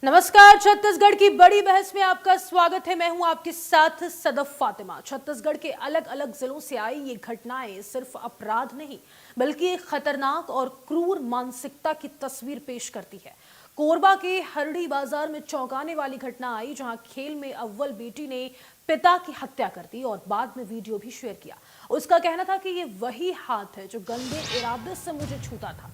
नमस्कार, छत्तीसगढ़ की बड़ी बहस में आपका स्वागत है। मैं हूं आपके साथ सदफ फातिमा। छत्तीसगढ़ के अलग अलग जिलों से आई ये घटनाएं सिर्फ अपराध नहीं बल्कि एक खतरनाक और क्रूर मानसिकता की तस्वीर पेश करती है। कोरबा के हरड़ी बाजार में चौंकाने वाली घटना आई, जहां खेल में अव्वल बेटी ने पिता की हत्या कर दी और बाद में वीडियो भी शेयर किया। उसका कहना था कि ये वही हाथ है जो गंदे इरादे से मुझे छूता था।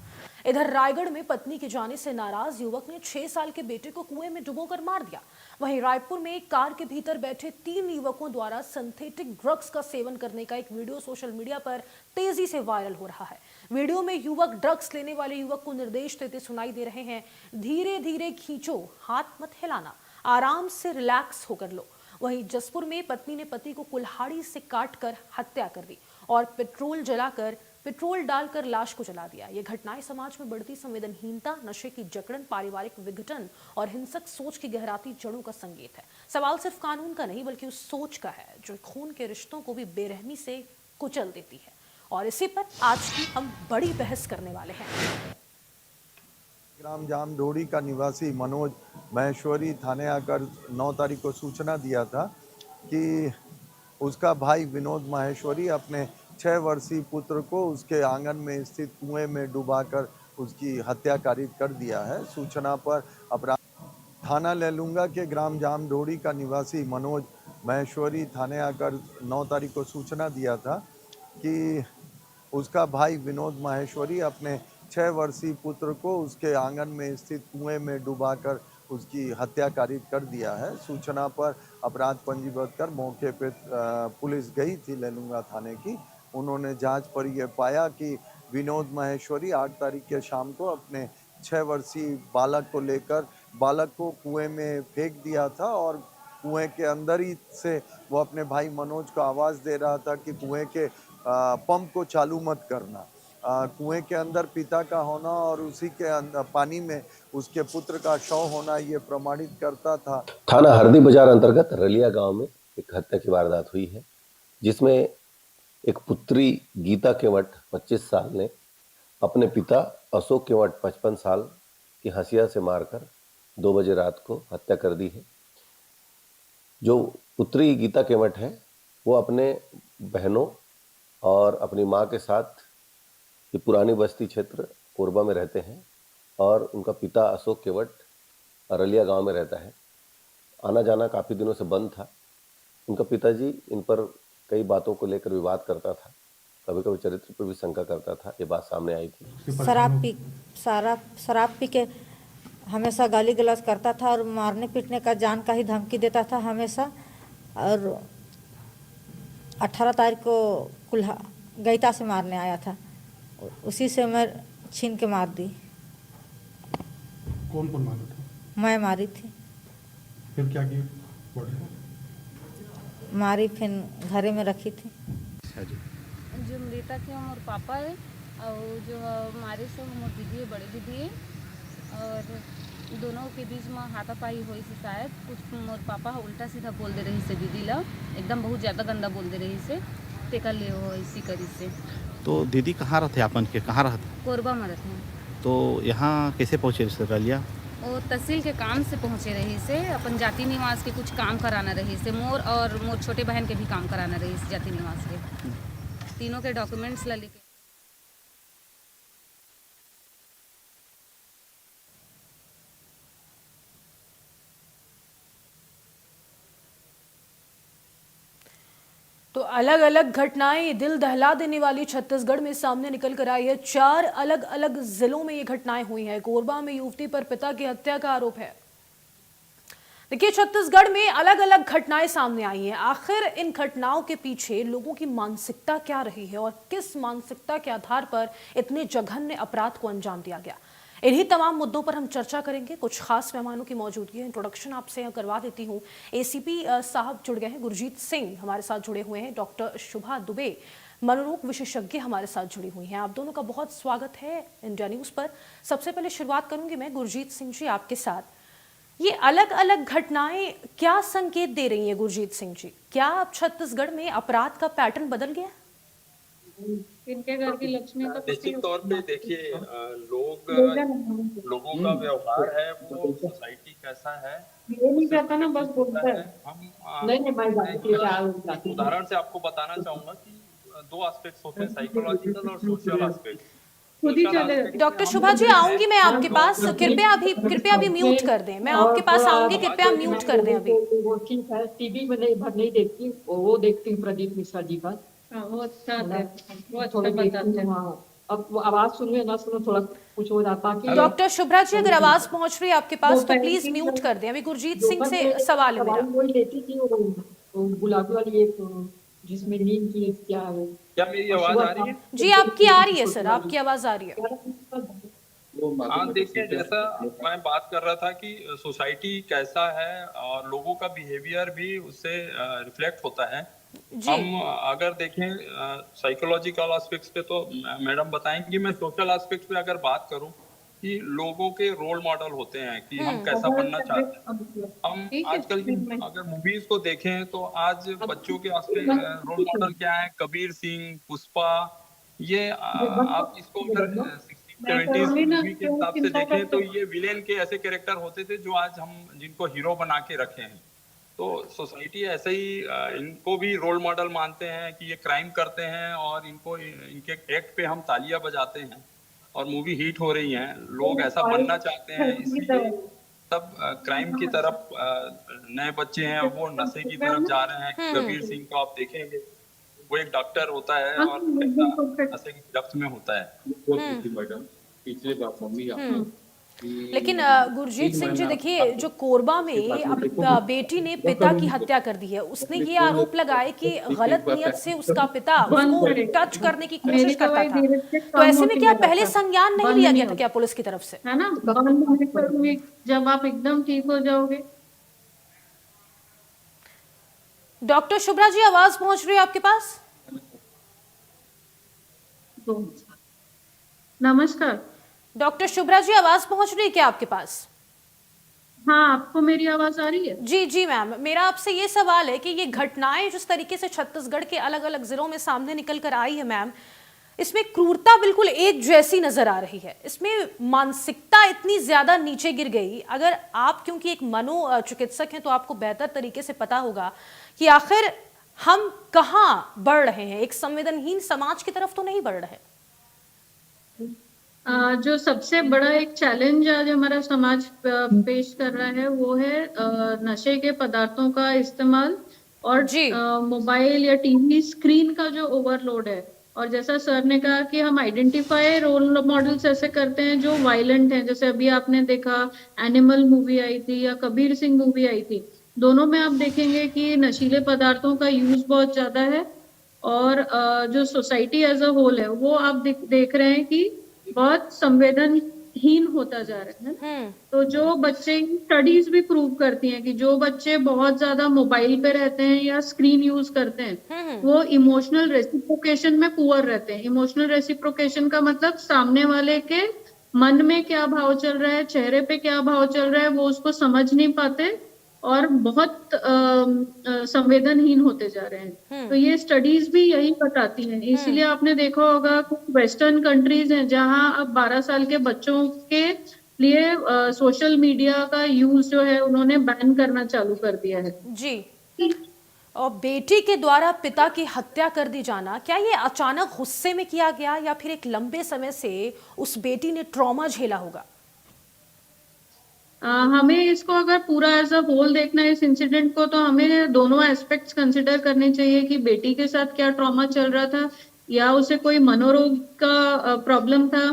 इधर रायगढ़ में पत्नी के जाने से नाराज युवक ने 6 साल के बेटे को कुएं में डुबोकर मार दिया। वहीं रायपुर में एक कार के भीतर बैठे 3 युवकों द्वारा सिंथेटिक ड्रग्स का सेवन करने का एक वीडियो सोशल मीडिया पर तेजी से वायरल हो रहा है। वीडियो में युवक ड्रग्स लेने वाले युवक को निर्देश देते सुनाई दे रहे हैं, धीरे धीरे खींचो, हाथ मत हिलाना, आराम से रिलैक्स होकर लो। वहीं जसपुर में पत्नी ने पति को कुल्हाड़ी से काटकर हत्या कर दी और पेट्रोल डालकर लाश को जला दिया। ये घटनाएं समाज में बढ़ती संवेदनहीनता, नशे की जकड़न, पारिवारिक विघटन और हिंसक सोच की गहराती जड़ों का संकेत है। सवाल सिर्फ कानून का नहीं बल्कि उस सोच का है जो खून के रिश्तों को भी बेरहमी से कुचल देती है। और इसी पर आज की हम बड़ी बहस करने वाले हैं। ग्राम जामढोड़ी का निवासी मनोज महेश्वरी थाने आकर 9 तारीख को सूचना दिया था कि उसका भाई विनोद महेश्वरी अपने 6 वर्षीय पुत्र को उसके आंगन में स्थित कुएं में डुबाकर उसकी हत्या कारित कर दिया है। सूचना पर अपराध थाना लेलुंगा के ग्राम जामढोड़ी का निवासी मनोज महेश्वरी थाने आकर 9 तारीख को सूचना दिया था कि उसका भाई विनोद महेश्वरी अपने 6 वर्षीय पुत्र को उसके आंगन में स्थित कुएं में डुबाकर उसकी हत्या कारित कर दिया है। सूचना पर अपराध पंजीबद्ध कर मौके पर पुलिस गई थी लेलुंगा थाने की। उन्होंने जांच पर यह पाया कि विनोद महेश्वरी 8 तारीख के शाम को अपने 6 वर्षीय बालक को लेकर बालक को कुएं में फेंक दिया था और कुएं के अंदर ही से वो अपने भाई मनोज को आवाज़ दे रहा था कि कुएं के पंप को चालू मत करना। कुएं के अंदर पिता का होना और उसी के अंदर पानी में उसके पुत्र का शव होना ये प्रमाणित करता था। थाना हरदी बाजार अंतर्गत रलिया गांव में एक हत्या की वारदात हुई है, जिसमें एक पुत्री गीता केवट 25 साल ने अपने पिता अशोक केवट 55 साल की हंसिया से मारकर 2 बजे रात को हत्या कर दी है। जो पुत्री गीता केवट है वो अपने बहनों और अपनी माँ के साथ ये पुरानी बस्ती क्षेत्र कोरबा में रहते हैं और उनका पिता अशोक केवट रलिया गांव में रहता है। आना जाना काफ़ी दिनों से बंद था। उनका पिताजी इन पर कई बातों को लेकर विवाद करता था, कभी कभी चरित्र पर भी शंका करता था। ये बात सामने आई थी। शराब पी के हमेशा गाली गलौज करता था और मारने पीटने का जान का ही धमकी देता था हमेशा। और 18 तारीख को गैता से मारने आया था, उसी से मैं छीन के मार दी। कौन कौन मारा था? मैं मारी थी। फिर क्या किया? मारी फिर घरे में रखी थी। जो मृतक है हमारे पापा है और जो हमारे से हमारे दीदी है, बड़ी दीदी है, और दोनों के बीच में हाथापाई हुई से शायद कुछ मोर पापा उल्टा सीधा बोल दे रही से दीदी ला, एकदम बहुत ज़्यादा गंदा बोल दे रही से टेका ले हो इसी करी से। तो दीदी कहाँ रहते अपन के? कहाँ रहते? कोरबा में रहते हैं। तो यहाँ कैसे पहुँचे रलिया? वो तहसील के काम से पहुँचे रही से, अपन जाति निवास के कुछ काम कराना रही से, मोर छोटे बहन के भी काम कराना रही से जाति निवास के, तीनों के डॉक्यूमेंट्स ला लेके। तो अलग अलग घटनाएं दिल दहला देने वाली छत्तीसगढ़ में सामने निकल कर आई है। 4 अलग अलग जिलों में ये घटनाएं हुई हैं। कोरबा में युवती पर पिता की हत्या का आरोप है। देखिए, छत्तीसगढ़ में अलग अलग घटनाएं सामने आई हैं। आखिर इन घटनाओं के पीछे लोगों की मानसिकता क्या रही है और किस मानसिकता के आधार पर इतने जघन्य अपराध को अंजाम दिया गया, इन्हीं तमाम मुद्दों पर हम चर्चा करेंगे। कुछ खास मेहमानों की मौजूदगी है। इंट्रोडक्शन आपसे करवा देती हूँ। एसीपी साहब जुड़ गए हैं, गुरजीत सिंह हमारे साथ जुड़े हुए हैं, डॉक्टर शुभा दुबे मनोरोग विशेषज्ञ हमारे साथ जुड़ी हुई हैं। आप दोनों का बहुत स्वागत है इंडिया न्यूज़ पर। सबसे पहले शुरुआत करूंगी मैं गुरजीत सिंह जी आपके साथ। ये अलग अलग घटनाएं क्या संकेत दे रही हैं गुरजीत सिंह जी? क्या अब छत्तीसगढ़ में अपराध का पैटर्न बदल गया? इनके घर की लक्ष्मी तो निश्चित तौर पे देखिए लोगों का व्यवहार है वो सोसाइटी कैसा है उससे परिलक्षित होता है। हम एक उदाहरण से आपको बताना चाहूंगा कि दो एस्पेक्ट्स होते हैं, साइकोलॉजिकल और सोशल एस्पेक्ट। डॉक्टर शुभा जी, आऊंगी मैं आपके पास, कृपया अभी म्यूट कर दें। मैं आपके पास आऊंगी, कृपया म्यूट कर दें अभी। वो ठीक है, टीवी में नहीं देखती, वो देखती हूँ प्रदीप मिश्रा जी का। वो अच्छा है, वो अच्छा थोड़ा देखती बताते हूँ, हैं। हाँ। अब वो आवाज सुनिए ना सुनो, थोड़ा कुछ हो जाता कि डॉक्टर शुभ्रा जी, अगर आवाज पहुंच रही है आपके पास तो प्लीज म्यूट कर दें। अभी गुरजीत सिंह से सवाल है मेरा। वही लेती थी वो गुलाबी वाली एक जिसमें नीम की क्या है। क्या मेरी आवाज आ रही है? जी आपकी आ रही है सर, आपकी आवाज आ रही है। हाँ देखिए, जैसा मैं बात कर रहा था कि सोसाइटी कैसा है और लोगों का बिहेवियर भी उससे रिफ्लेक्ट होता है। हम अगर देखें साइकोलॉजिकल एस्पेक्ट्स पे तो मैडम बताएंगी, मैं सोशल एस्पेक्ट्स पे अगर बात करूं कि लोगों के रोल मॉडल होते हैं कि हम कैसा बनना चाहते हैं। हम आजकल की अगर मूवीज को देखें तो आज बच्चों के रोल मॉडल क्या है, कबीर सिंह, पुष्पा, ये आप इसको अगर 70s मूवी के हिसाब से देखें तो ये विलेन के ऐसे कैरेक्टर होते थे जो आज हम जिनको हीरो बना के रखे हैं। तो सोसाइटी ऐसे ही इनको भी रोल मॉडल मानते हैं कि ये क्राइम करते हैं और इनको इनके एक्ट पे हम तालियां बजाते हैं और मूवी हिट हो रही है, लोग ऐसा बनना चाहते हैं, इसलिए सब क्राइम की तरफ नए बच्चे हैं वो नशे की तरफ जा रहे हैं। कबीर सिंह को आप देखेंगे, वो एक डॉक्टर होता है और नशे की गिरफ्त में होता है। लेकिन गुरजीत सिंह जी देखिए, जो कोरबा में अब बेटी ने पिता की हत्या कर दी है, उसने ये आरोप लगाया कि गलत नियत से उसका पिता उसको टच करने की कोशिश करता था। तो ऐसे में क्या पहले संज्ञान नहीं लिया गया था क्या पुलिस की तरफ से? है ना, जब आप एकदम ठीक हो जाओगे। डॉक्टर शुभ्रा जी, आवाज पहुंच रही है आपके पास? नमस्कार डॉक्टर शुभ्रा जी, आवाज पहुंच रही है क्या आपके पास? हाँ, आपको मेरी आवाज आ रही है? जी जी मैम, मेरा आपसे ये सवाल है कि ये घटनाएं जिस तरीके से छत्तीसगढ़ के अलग अलग जिलों में सामने निकल कर आई है मैम, इसमें क्रूरता बिल्कुल एक जैसी नजर आ रही है, इसमें मानसिकता इतनी ज्यादा नीचे गिर गई। अगर आप क्योंकि एक मनोचिकित्सक हैं तो आपको बेहतर तरीके से पता होगा कि आखिर हम कहाँ बढ़ रहे हैं, एक संवेदनहीन समाज की तरफ तो नहीं बढ़ रहे। जो सबसे बड़ा एक चैलेंज आज हमारा समाज पेश कर रहा है वो है नशे के पदार्थों का इस्तेमाल और मोबाइल या टीवी स्क्रीन का जो ओवरलोड है। और जैसा सर ने कहा कि हम आइडेंटिफाई रोल मॉडल्स ऐसे करते हैं जो वायलेंट हैं, जैसे अभी आपने देखा एनिमल मूवी आई थी या कबीर सिंह मूवी आई थी, दोनों में आप देखेंगे कि नशीले पदार्थों का यूज बहुत ज्यादा है और जो सोसाइटी एज अ होल है वो आप देख रहे हैं कि बहुत संवेदनहीन होता जा रहा है। तो जो बच्चे, स्टडीज भी प्रूव करती हैं कि जो बच्चे बहुत ज्यादा मोबाइल पे रहते हैं या स्क्रीन यूज करते हैं वो इमोशनल रेसिप्रोकेशन में पुअर रहते हैं। इमोशनल रेसिप्रोकेशन का मतलब सामने वाले के मन में क्या भाव चल रहा है, चेहरे पे क्या भाव चल रहा है, वो उसको समझ नहीं पाते और बहुत संवेदनहीन होते जा रहे हैं। तो ये स्टडीज भी यही बताती हैं। इसीलिए आपने देखा होगा कुछ वेस्टर्न कंट्रीज हैं जहां अब 12 साल के बच्चों के लिए सोशल मीडिया का यूज जो है उन्होंने बैन करना चालू कर दिया है। जी, और बेटी के द्वारा पिता की हत्या कर दी जाना, क्या ये अचानक गुस्से में किया गया या फिर एक लंबे समय से उस बेटी ने ट्रॉमा झेला होगा? हमें इसको अगर पूरा एज अ होल देखना है इस इंसिडेंट को, तो हमें दोनों एस्पेक्ट्स कंसिडर करने चाहिए कि बेटी के साथ क्या ट्रॉमा चल रहा था, या उसे कोई मनोरोग का प्रॉब्लम था,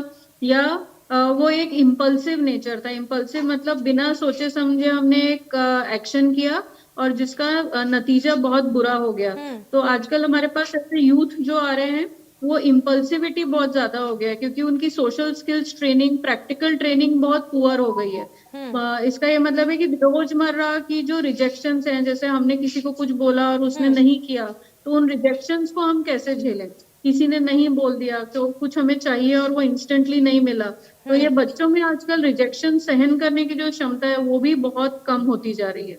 या वो एक इम्पल्सिव नेचर था। इम्पल्सिव मतलब बिना सोचे समझे हमने एक एक्शन किया और जिसका नतीजा बहुत बुरा हो गया। तो आजकल हमारे पास ऐसे यूथ जो आ रहे हैं वो इम्पल्सिविटी बहुत ज्यादा हो गया है क्योंकि उनकी social skills training, practical training बहुत पुअर हो गई है। इसका ये मतलब है कि रोजमर्रा की जो रिजेक्शंस हैं, जैसे हमने किसी को कुछ बोला और उसने नहीं किया, तो उन रिजेक्शंस को हम कैसे झेलें। किसी ने नहीं बोल दिया तो कुछ हमें चाहिए और वो इंस्टेंटली नहीं मिला, तो ये बच्चों में आजकल रिजेक्शन सहन करने की जो क्षमता है वो भी बहुत कम होती जा रही है।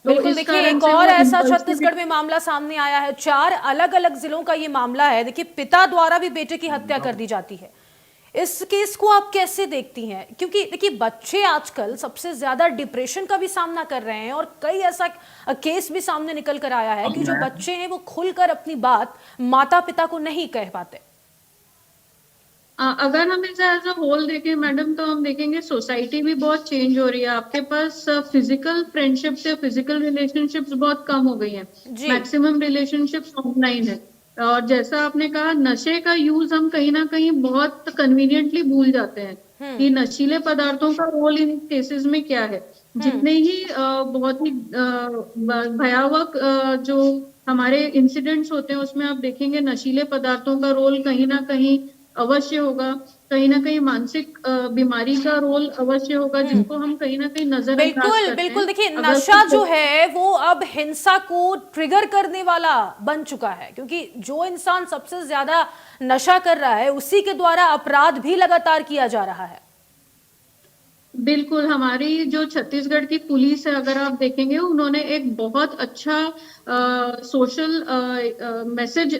बिल्कुल, इस देखिए कारण एक से और वो ऐसा impulsive- छत्तीसगढ़ में मामला सामने आया है। 4 अलग-अलग जिलों का ये मामला है। देखिए, पिता द्वारा भी बेटे की हत्या कर दी जाती है। इस केस को आप कैसे देखती हैं? क्योंकि देखिए, बच्चे आजकल सबसे ज्यादा डिप्रेशन का भी सामना कर रहे हैं और कई ऐसा केस भी सामने निकल कर आया है कि जो बच्चे हैं वो खुलकर अपनी बात माता-पिता को नहीं कह पाते। अगर हम इसे एज अ होल देखें मैडम, तो हम देखेंगे सोसाइटी भी बहुत चेंज हो रही है। आपके पास फिजिकल फ्रेंडशिप्स या फिजिकल रिलेशनशिप्स बहुत कम हो गई हैं। जी। मैक्सिमम रिलेशनशिप्स ऑनलाइन है। और जैसा आपने कहा, नशे का यूज हम कहीं ना कहीं बहुत कन्वीनियंटली भूल जाते हैं कि नशीले पदार्थों का रोल इन केसेस में क्या है। जितने ही बहुत ही भयावह जो हमारे इंसिडेंट्स होते हैं, उसमें आप देखेंगे नशीले पदार्थों का रोल कहीं ना कहीं अवश्य होगा। कहीं ना कहीं मानसिक बीमारी का रोल अवश्य होगा, जिसको हम कहीं ना कहीं नजरअंदाज बिल्कुल, करते बिल्कुल। हैं। देखिए, अगर नशा कुछ जो है वो अब हिंसा को ट्रिगर करने वाला बन चुका है, क्योंकि जो इंसान सबसे ज्यादा नशा कर रहा है उसी के द्वारा अपराध भी लगातार किया जा रहा है। बिल्कुल, हमारी जो छत्तीसगढ़ की पुलिस है, अगर आप देखेंगे, उन्होंने एक बहुत अच्छा सोशल मैसेज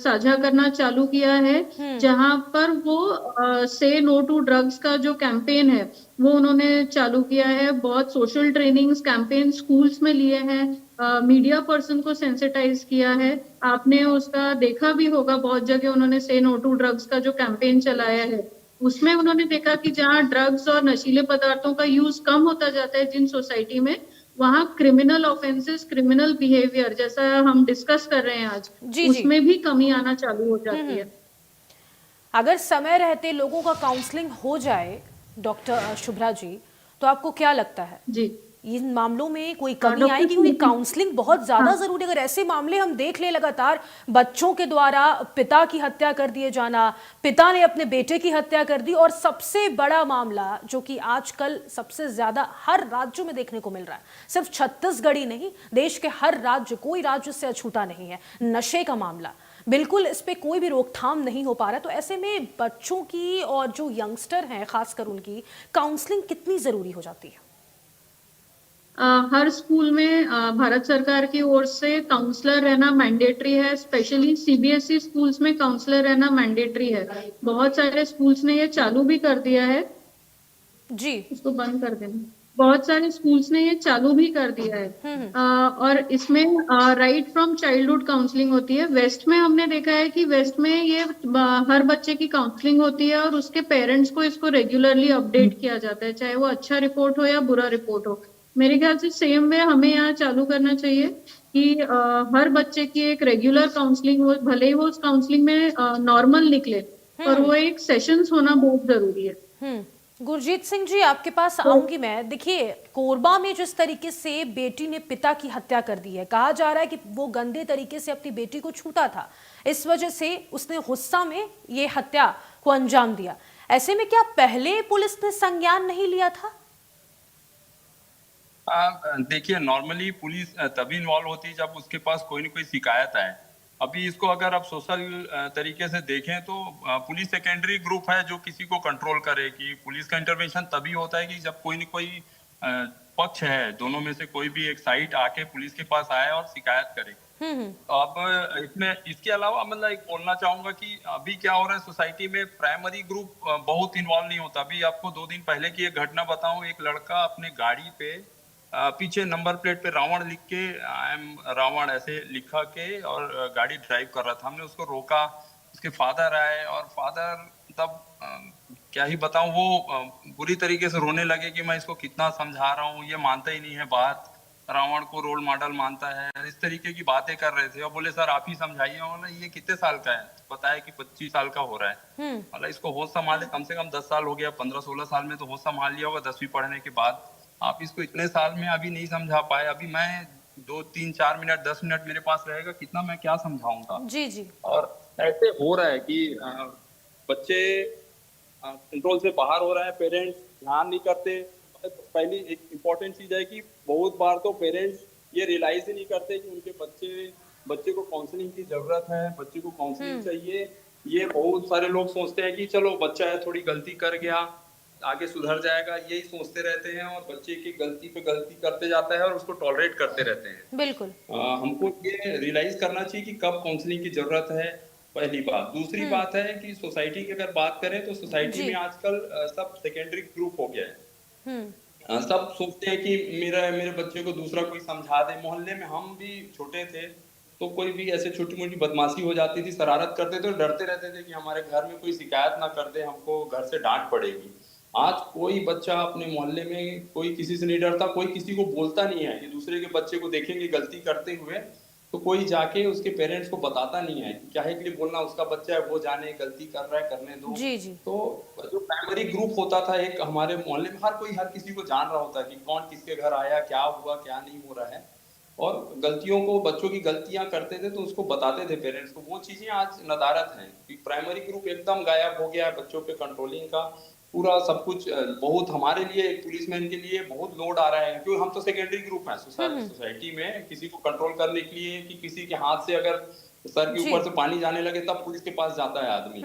साझा करना चालू किया है, जहां पर वो से नो टू ड्रग्स का जो कैंपेन है वो उन्होंने चालू किया है। बहुत सोशल ट्रेनिंग्स कैंपेन स्कूल्स में लिए हैं। मीडिया पर्सन को सेंसिटाइज किया है। आपने उसका देखा भी होगा, बहुत जगह उन्होंने से नो टू ड्रग्स का जो कैंपेन चलाया है, उसमें उन्होंने देखा कि जहां ड्रग्स और नशीले पदार्थों का यूज कम होता जाता है जिन सोसाइटी में, वहां क्रिमिनल ऑफेंसेस, क्रिमिनल बिहेवियर, जैसा हम डिस्कस कर रहे हैं आज, जी, जी। उसमें भी कमी आना चालू हो जाती है। अगर समय रहते लोगों का काउंसलिंग हो जाए, डॉक्टर शुभ्रा जी, तो आपको क्या लगता है जी, इन मामलों में कोई कमी डॉक्टर आएगी? क्योंकि स्मृति, काउंसलिंग बहुत ज्यादा हाँ, जरूरी है। अगर ऐसे मामले हम देख ले लगातार, बच्चों के द्वारा पिता की हत्या कर दिए जाना, पिता ने अपने बेटे की हत्या कर दी, और सबसे बड़ा मामला जो कि आजकल सबसे ज्यादा हर राज्यों में देखने को मिल रहा है, सिर्फ छत्तीसगढ़ ही नहीं, देश के हर राज्य, कोई राज्य से अछूता नहीं है, नशे का मामला। बिल्कुल इस पे कोई भी रोकथाम नहीं हो पा रहा। तो ऐसे में बच्चों की और जो यंगस्टर हैं खासकर, उनकी काउंसलिंग कितनी जरूरी हो जाती है? हर स्कूल में भारत सरकार की ओर से काउंसलर रहना मैंडेटरी है। स्पेशली सीबीएसई स्कूल्स में काउंसलर रहना मैंडेटरी है। बहुत सारे स्कूल्स ने ये चालू भी कर दिया है। जी। इसको बंद कर देना। बहुत सारे स्कूल्स ने ये चालू भी कर दिया है। और इसमें राइट फ्रॉम चाइल्डहुड काउंसलिंग होती है। वेस्ट में हमने देखा है कि वेस्ट में ये हर बच्चे की काउंसलिंग होती है और उसके पेरेंट्स को इसको रेगुलरली अपडेट किया जाता है, चाहे वो अच्छा रिपोर्ट हो या बुरा रिपोर्ट हो। मेरे ख्याल से सेम वे हमें यहाँ चालू करना चाहिए कि हर बच्चे की एक रेगुलर काउंसलिंग हो, भले ही वो उस काउंसलिंग में नॉर्मल निकले, पर वो एक सेशंस होना बहुत जरूरी है। गुरजीत सिंह जी, आपके पास आऊंगी मैं। देखिए, कोरबा में जिस तरीके से बेटी ने पिता की हत्या कर दी है, कहा जा रहा है कि वो गंदे तरीके से अपनी बेटी को छूता था, इस वजह से उसने गुस्सा में ये हत्या को अंजाम दिया। ऐसे में क्या पहले पुलिस ने संज्ञान नहीं लिया था? देखिए, नॉर्मली पुलिस तभी इन्वॉल्व होती है जब उसके पास कोई ना कोई शिकायत है। अभी इसको अगर आप सोशल तरीके से देखें तो पुलिस सेकेंडरी ग्रुप है जो किसी को कंट्रोल करे। कि पुलिस का इंटरवेंशन तभी होता है कि जब कोई न कोई पक्ष है, दोनों में से कोई भी एक साइड आके पुलिस के पास आए और शिकायत करे। अब इसमें इसके अलावा मतलब एक बोलना चाहूंगा कि अभी क्या हो रहा है सोसाइटी में, प्राइमरी ग्रुप बहुत इन्वॉल्व नहीं होता। अभी आपको 2 दिन पहले की एक घटना बताऊं। एक लड़का अपने गाड़ी पे पीछे नंबर प्लेट पे रावण लिख के, आई एम रावण ऐसे लिखा के, और गाड़ी ड्राइव कर रहा था। हमने उसको रोका, उसके फादर आए और फादर तब क्या ही बताऊं, वो बुरी तरीके से रोने लगे कि मैं इसको कितना समझा रहा हूँ, ये मानता ही नहीं है बात, रावण को रोल मॉडल मानता है, इस तरीके की बातें कर रहे थे। और बोले सर आप ही समझाइए। मतलब ये कितने साल का है? बताया कि 25 साल का हो रहा है। मतलब इसको होश संभाले कम से कम 10 साल हो गया, 15-16 साल में तो होश संभाल लिया होगा 10वीं पढ़ने के बाद। आप इसको इतने साल में अभी नहीं समझा पाए। अभी मैं 2-3-4 मिनट 10 मिनट मेरे पास रहेगा, कितना मैं क्या समझाऊंगा। जी, जी। और ऐसे हो रहा है कि बच्चे कंट्रोल से बाहर हो रहे हैं, पेरेंट्स ध्यान नहीं करते। पहली एक इम्पोर्टेंट चीज है कि बहुत बार तो पेरेंट्स ये रियलाइज ही नहीं करते कि उनके बच्चे को काउंसलिंग की जरूरत है, बच्चे को काउंसलिंग चाहिए। ये बहुत सारे लोग सोचते हैं कि चलो बच्चा है, थोड़ी गलती कर गया, आगे सुधर जाएगा, यही सोचते रहते हैं और बच्चे की गलती पे गलती करते जाता है और उसको टॉलरेट करते रहते हैं। बिल्कुल। हमको ये रियलाइज करना चाहिए कि कब काउंसलिंग की जरूरत है, पहली बात। दूसरी बात है कि सोसाइटी की अगर बात करें तो सोसाइटी जी। में आजकल सब सेकेंडरी ग्रुप हो गया है। हम्म। सब सोचते हैं कि मेरे बच्चे को दूसरा कोई समझा दे। मोहल्ले में हम भी छोटे थे तो कोई भी ऐसे छोटी मोटी बदमाशी हो जाती थी, शरारत करते थे, तो डरते रहते थे कि हमारे घर में कोई शिकायत ना कर दे, हमको घर से डांट पड़ेगी। आज कोई बच्चा अपने मोहल्ले में कोई किसी से नहीं डरता, कोई किसी को बोलता नहीं है कि दूसरे के बच्चे को देखेंगे गलती करते हुए तो कोई जाके उसके पेरेंट्स को बताता नहीं है। क्या है के लिए बोलना, उसका बच्चा है, वो जाने गलती कर रहा है, करने दो। जी जी। तो जो प्राइमरी ग्रुप होता था एक हमारे मोहल्ले में, हर किसी को जान रहा होता है कि कौन किसके घर आया, क्या हुआ, क्या नहीं हो रहा है। और गलतियों को, बच्चों की गलतियां करते थे तो उसको बताते थे पेरेंट्स को। वो चीजें आज नदारत हैं कि प्राइमरी ग्रुप एकदम गायब हो गया है। बच्चों पे कंट्रोलिंग का पूरा सब कुछ बहुत हमारे लिए, एक पुलिसमैन के लिए बहुत लोड आ रहा है, क्योंकि हम तो सेकेंडरी ग्रुप है सोसाइटी में। किसी को कंट्रोल करने के लिए कि किसी के हाथ से अगर सर के ऊपर से पानी जाने लगे तब पुलिस के पास जाता है आदमी।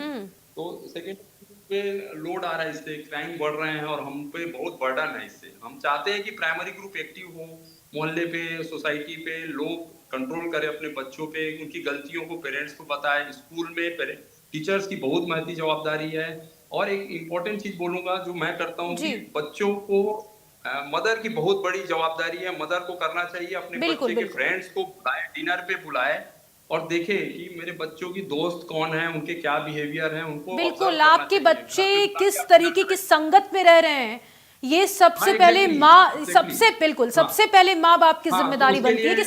तो सेकेंडरी ग्रुप पे लोड आ रहा है, इससे क्राइम बढ़ रहे हैं और हम पे बहुत बर्डन है इससे। हम चाहते हैं कि प्राइमरी ग्रुप एक्टिव हो, मोहल्ले पे, सोसाइटी पे लोग कंट्रोल करें अपने बच्चों पे, उनकी गलतियों को पेरेंट्स को बताएं। स्कूल में टीचर्स की बहुत महती जवाबदारी है। और एक इम्पोर्टेंट चीज बोलूंगा जो मैं करता हूँ कि बच्चों को मदर की बहुत बड़ी जवाबदारी है। मदर को करना चाहिए अपने बच्चे के फ्रेंड्स को बुलाए, डिनर पे बुलाए और देखे कि मेरे बच्चों की दोस्त कौन है, उनके क्या बिहेवियर है, उनको बिल्कुल। आपके बच्चे किस तरीके की संगत में रह रहे हैं, ये सबसे पहले माँ, सबसे पहले माँ बाप की जिम्मेदारी बनती है कि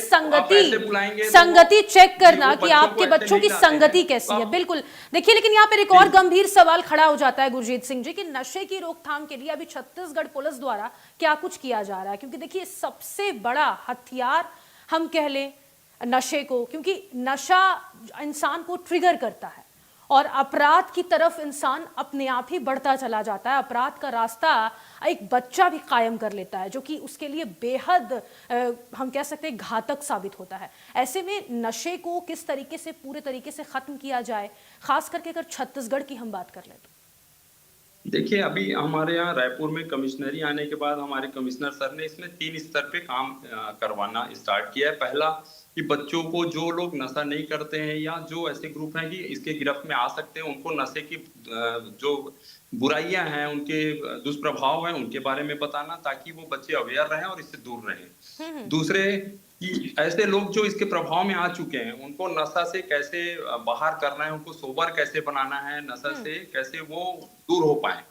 संगति चेक करना कि आपके बच्चों की संगति कैसी है। बिल्कुल। देखिए, लेकिन यहाँ पर एक और गंभीर सवाल खड़ा हो जाता है गुरजीत सिंह जी कि नशे की रोकथाम के लिए अभी छत्तीसगढ़ पुलिस द्वारा क्या कुछ किया जा रहा है, क्योंकि देखिए सबसे बड़ा हथियार हम कह लें नशे को, क्योंकि नशा इंसान को ट्रिगर करता है और अपराध की तरफ इंसान अपने आप ही बढ़ता चला जाता है। अपराध का रास्ता एक बच्चा भी कायम कर लेता है, जो कि उसके लिए बेहद हम कह सकते हैं घातक साबित होता है। ऐसे में नशे को किस तरीके से पूरे तरीके से खत्म किया जाए, खास करके अगर छत्तीसगढ़ की हम बात कर लें तो? देखिए, अभी हमारे यहाँ रायपुर में कमिश्नरी आने के बाद हमारे कमिश्नर सर ने इसमें 3 स्तर पे काम करवाना स्टार्ट किया है। पहला कि बच्चों को, जो लोग नशा नहीं करते हैं या जो ऐसे ग्रुप हैं कि इसके गिरफ्त में आ सकते हैं, उनको नशे की जो बुराइयां हैं, उनके दुष्प्रभाव हैं, उनके बारे में बताना, ताकि वो बच्चे अवेयर रहें और इससे दूर रहें। दूसरे कि ऐसे लोग जो इसके प्रभाव में आ चुके हैं, उनको नशा से कैसे बाहर करना है, उनको सोबर कैसे बनाना है, नशा से कैसे वो दूर हो पाए।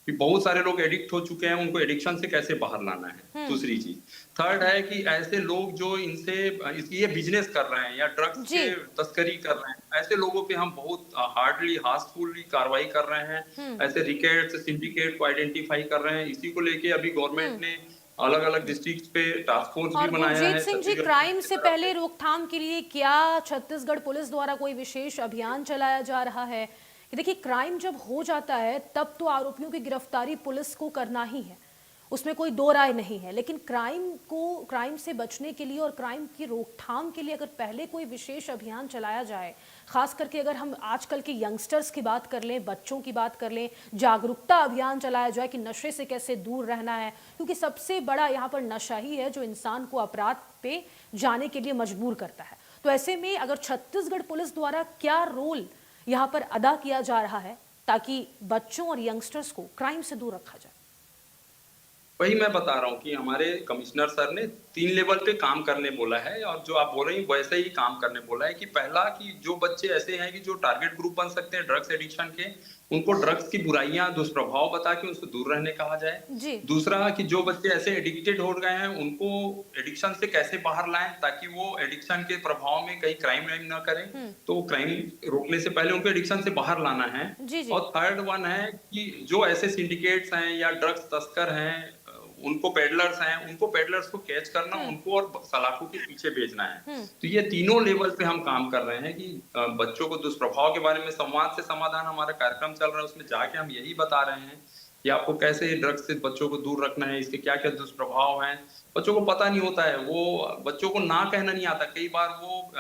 कि बहुत सारे लोग एडिक्ट हो चुके हैं, उनको एडिक्शन से कैसे बाहर लाना है। दूसरी चीज। थर्ड है कि ऐसे लोग जो इनसे ये बिजनेस कर रहे हैं या ड्रग्स के तस्करी कर रहे हैं, ऐसे लोगों पे हम बहुत हार्डली, हार्सफुली कार्रवाई कर रहे हैं। ऐसे रिकेट्स, सिंडिकेट को आइडेंटिफाई कर रहे हैं। इसी को लेके अभी गवर्नमेंट ने अलग अलग डिस्ट्रिक्ट पे टास्क फोर्स भी बनाया है। गुरजीत सिंह जी, क्राइम से पहले रोकथाम के लिए क्या छत्तीसगढ़ पुलिस द्वारा कोई विशेष अभियान चलाया जा रहा है? देखिए, क्राइम जब हो जाता है तब तो आरोपियों की गिरफ्तारी पुलिस को करना ही है, उसमें कोई दो राय नहीं है। लेकिन क्राइम से बचने के लिए और क्राइम की रोकथाम के लिए अगर पहले कोई विशेष अभियान चलाया जाए, खास करके अगर हम आजकल के यंगस्टर्स की बात कर लें, बच्चों की बात कर लें, जागरूकता अभियान चलाया जाए कि नशे से कैसे दूर रहना है, क्योंकि सबसे बड़ा यहाँ पर नशा ही है जो इंसान को अपराध पे जाने के लिए मजबूर करता है। तो ऐसे में अगर छत्तीसगढ़ पुलिस द्वारा क्या रोल यहाँ पर अदा किया जा रहा है ताकि बच्चों और यंगस्टर्स को क्राइम से दूर रखा जाए? वही मैं बता रहा हूँ कि हमारे कमिश्नर सर ने 3 लेवल पे काम करने बोला है, और जो आप बोल रही हैं वैसे ही काम करने बोला है। कि पहला कि जो बच्चे ऐसे हैं कि जो टारगेट ग्रुप बन सकते हैं ड्रग्स एडिक्शन के, उनको ड्रग्स की बुराइयां, दुष्प्रभाव बता के उनसे दूर रहने कहा जाए। दूसरा कि जो बच्चे ऐसे एडिक्टेड हो गए हैं, उनको एडिक्शन से कैसे बाहर लाएं ताकि वो एडिक्शन के प्रभाव में कहीं क्राइम ना करें। तो क्राइम रोकने से पहले उनको एडिक्शन से बाहर लाना है। और थर्ड वन है कि जो ऐसे सिंडिकेट्स हैं या ड्रग्स तस्कर हैं, उनको पेडलर्स को कैच करना, उनको और सलाखों के पीछे भेजना है। तो ये तीनों लेवल पे हम काम कर रहे हैं कि बच्चों को दुष्प्रभाव के बारे में संवाद से समाधान हमारा कार्यक्रम चल रहा है, उसमें जाके हम यही बता रहे हैं कि आपको कैसे ड्रग्स से बच्चों को दूर रखना है, इसके क्या क्या दुष्प्रभाव हैं। बच्चों को पता नहीं होता है, वो बच्चों को ना कहना नहीं आता। कई बार वो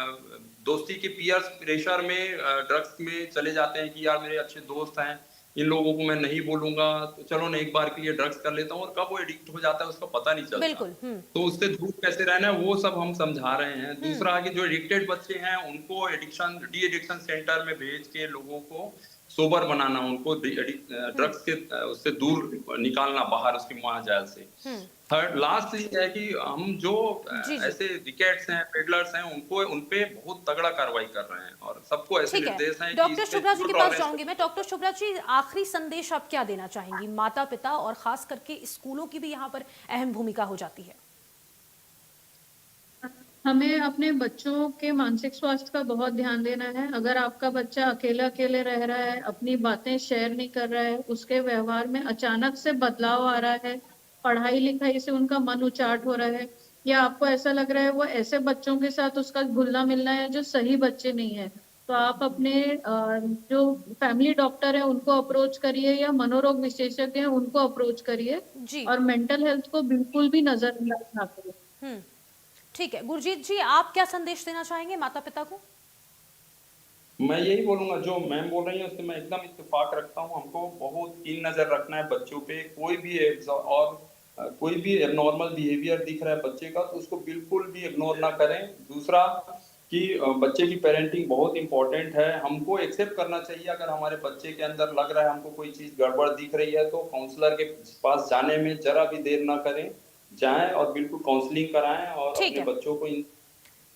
दोस्ती के पीयर्स प्रेशर में ड्रग्स में चले जाते हैं कि यार मेरे अच्छे दोस्त हैं, इन लोगों को मैं नहीं बोलूंगा, तो चलो ना एक बार के लिए ड्रग्स कर लेता हूँ, और कब वो एडिक्ट हो जाता है उसका पता नहीं चलता। बिल्कुल। तो उससे दूर कैसे रहना है वो सब हम समझा रहे हैं। दूसरा कि जो एडिक्टेड बच्चे हैं उनको डी एडिक्शन सेंटर में भेज के लोगों को सोबर बनाना, उनको ड्रग्स के उससे दूर निकालना बाहर, उसकी मायाजाल से। थर्ड लास्ट ये है कि हम जो जी जी ऐसे रिकेट्स हैं, पेडलर्स हैं, उनपे बहुत तगड़ा कार्रवाई कर रहे हैं, और सबको ऐसे ठीक है। निर्देश हैं कि डॉक्टर इस पे शुभ्रा जी zero के पास tolerance जाऊंगी मैं। डॉक्टर शुभ्रा जी, आखिरी संदेश आप क्या देना चाहेंगी? माता पिता और खास करके स्कूलों की भी यहाँ पर अहम भूमिका हो जाती है। हमें अपने बच्चों के मानसिक स्वास्थ्य का बहुत ध्यान देना है। अगर आपका बच्चा अकेला अकेले रह रहा है, अपनी बातें शेयर नहीं कर रहा है, उसके व्यवहार में अचानक से बदलाव आ रहा है, पढ़ाई लिखाई से उनका मन उचाट हो रहा है, या आपको ऐसा लग रहा है वो ऐसे बच्चों के साथ उसका घुलना मिलना है जो सही बच्चे नहीं है, तो आप अपने जो फैमिली डॉक्टर है उनको अप्रोच करिए, या मनोरोग विशेषज्ञ है उनको अप्रोच करिए, जी। और मेंटल हेल्थ को बिल्कुल भी नजरअंदाज ना करें। हम्म, ठीक है। गुरजीत जी, आप क्या संदेश देना चाहेंगे माता पिता को? मैं यही बोलूंगा, जो मैम बोल रही है उससे मैं एकदम इत्तेफाक रखता हूँ। हमको बहुत कीन नजर रखना है बच्चों पे। कोई भी एबनॉर्मल बिहेवियर दिख रहा है बच्चे का, तो उसको बिल्कुल भी इग्नोर ना करें। दूसरा कि बच्चे की पेरेंटिंग बहुत इंपॉर्टेंट है। हमको एक्सेप्ट करना चाहिए, अगर हमारे बच्चे के अंदर लग रहा है हमको कोई चीज गड़बड़ दिख रही है, तो काउंसलर के पास जाने में जरा भी देर ना करें, जाएं और बिल्कुल काउंसलिंग कराएं, और ठीक अपने है। बच्चों को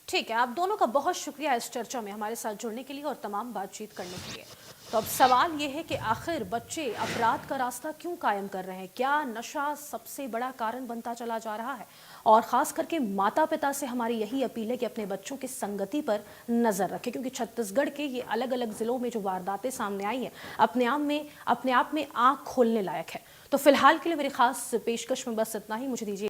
ठीक है, आप दोनों का बहुत शुक्रिया इस चर्चा में हमारे साथ जुड़ने के लिए और तमाम बातचीत करने के लिए। तो अब सवाल ये है कि आखिर बच्चे अपराध का रास्ता क्यों कायम कर रहे हैं? क्या नशा सबसे बड़ा कारण बनता चला जा रहा है? और ख़ास करके माता पिता से हमारी यही अपील है कि अपने बच्चों की संगति पर नज़र रखें, क्योंकि छत्तीसगढ़ के ये अलग अलग ज़िलों में जो वारदातें सामने आई हैं अपने आप में आँख खोलने लायक है। तो फिलहाल के लिए मेरी खास पेशकश में बस इतना ही। मुझे दीजिए